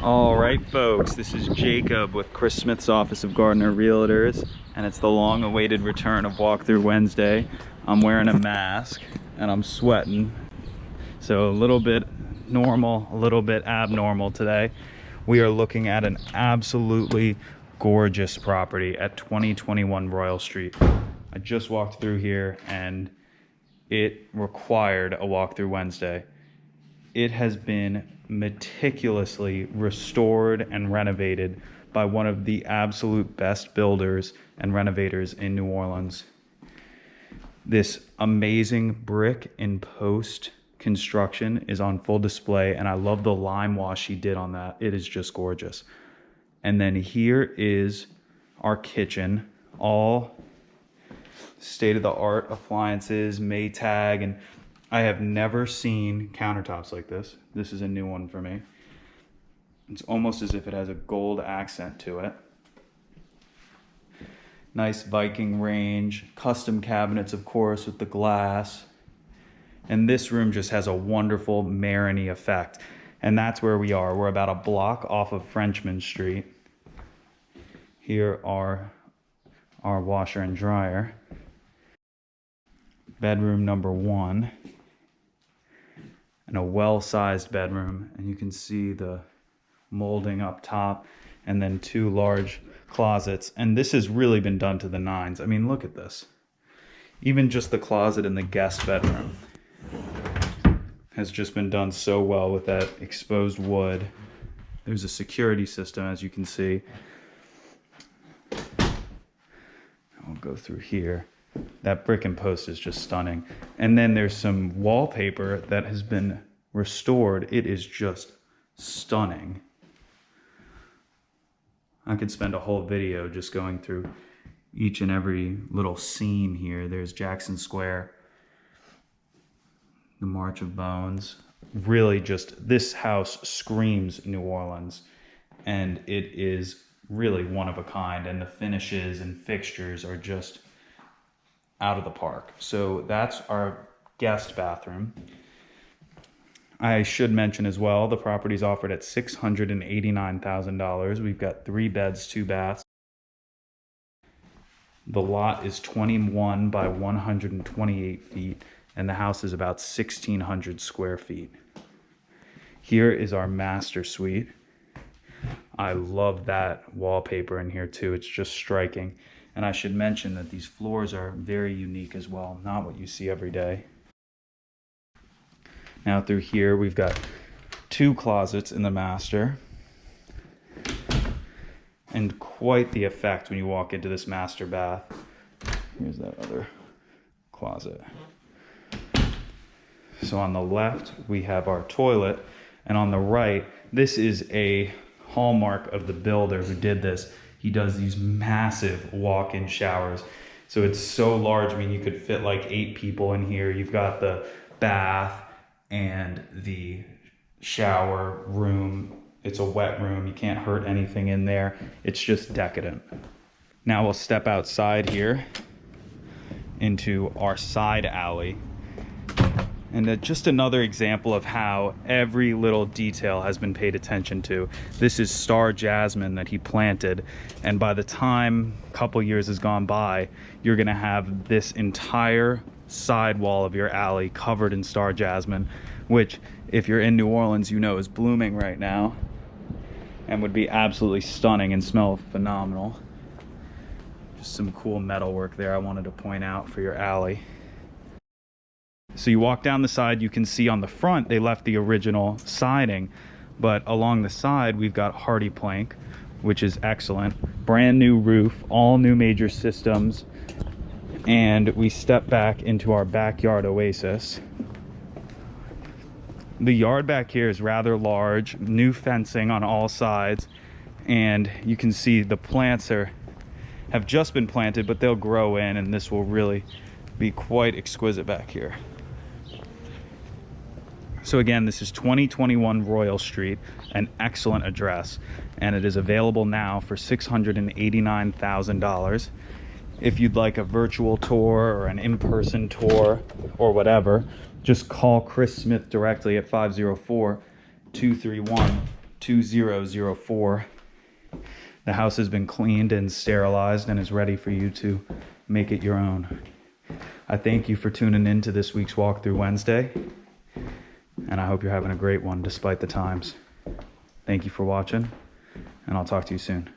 All right, folks, this is Jacob with Chris Smith's Office of Gardner Realtors, and it's the long-awaited return of Walkthrough Wednesday. I'm wearing a mask, and I'm sweating, so a little bit normal, a little bit abnormal today. We are looking at an absolutely gorgeous property at 2021 Royal Street. I just walked through here, and it required a Walkthrough Wednesday. It has been meticulously restored and renovated by one of the absolute best builders and renovators in New Orleans. This amazing brick and post construction is on full display, and I love the lime wash he did on that. It is just gorgeous. And then here is our kitchen, all state-of-the-art appliances, Maytag, and I have never seen countertops like this. This is a new one for me. It's almost as if it has a gold accent to it. Nice Viking range, custom cabinets, of course, with the glass. And this room just has a wonderful Marigny effect. And that's where we are. We're about a block off of Frenchmen Street. Here are our washer and dryer. Bedroom number 1. And a well-sized bedroom, and you can see the molding up top, and then 2 large closets. And this has really been done to the nines. I mean, look at this. Even just the closet in the guest bedroom has just been done so well with that exposed wood. There's a security system, as you can see. I'll go through here. That brick and post is just stunning. And then there's some wallpaper that has been restored. It is just stunning. I could spend a whole video just going through each and every little scene here. There's Jackson Square, the March of Bones. Really just, this house screams New Orleans, and it is really one of a kind, and the finishes and fixtures are just out of the park. So that's our guest bathroom. I should mention as well, the property's offered at $689,000. We've got 3 beds, 2 baths. The lot is 21 by 128 feet, and the house is about 1,600 square feet. Here is our master suite. I love that wallpaper in here too. It's just striking. And I should mention that these floors are very unique as well, not what you see every day. Now through here, we've got 2 closets in the master. And quite the effect when you walk into this master bath. Here's that other closet. So on the left, we have our toilet. And on the right, this is a hallmark of the builder who did this. He does these massive walk-in showers. So it's so large, I mean, you could fit like 8 people in here. You've got the bath and the shower room. It's a wet room. You can't hurt anything in there. It's just decadent. Now we'll step outside here into our side alley. And just another example of how every little detail has been paid attention to. This is star jasmine that he planted, and by the time a couple years has gone by, you're gonna have this entire side wall of your alley covered in star jasmine, which, if you're in New Orleans, you know is blooming right now and would be absolutely stunning and smell phenomenal. Just some cool metalwork there I wanted to point out for your alley. So you walk down the side, you can see on the front they left the original siding, but along the side we've got hardy plank, which is excellent. Brand new roof, all new major systems, and we step back into our backyard oasis. The yard back here is rather large, new fencing on all sides, and you can see the plants have just been planted, but they'll grow in, and this will really be quite exquisite back here. So again, this is 2021 Royal Street, an excellent address, and it is available now for $689,000. If you'd like a virtual tour or an in-person tour or whatever, just call Chris Smith directly at 504-231-2300. 2004. The house has been cleaned and sterilized and is ready for you to make it your own. I thank you for tuning in to this week's Walkthrough Wednesday, and I hope you're having a great one despite the times. Thank you for watching, and I'll talk to you soon.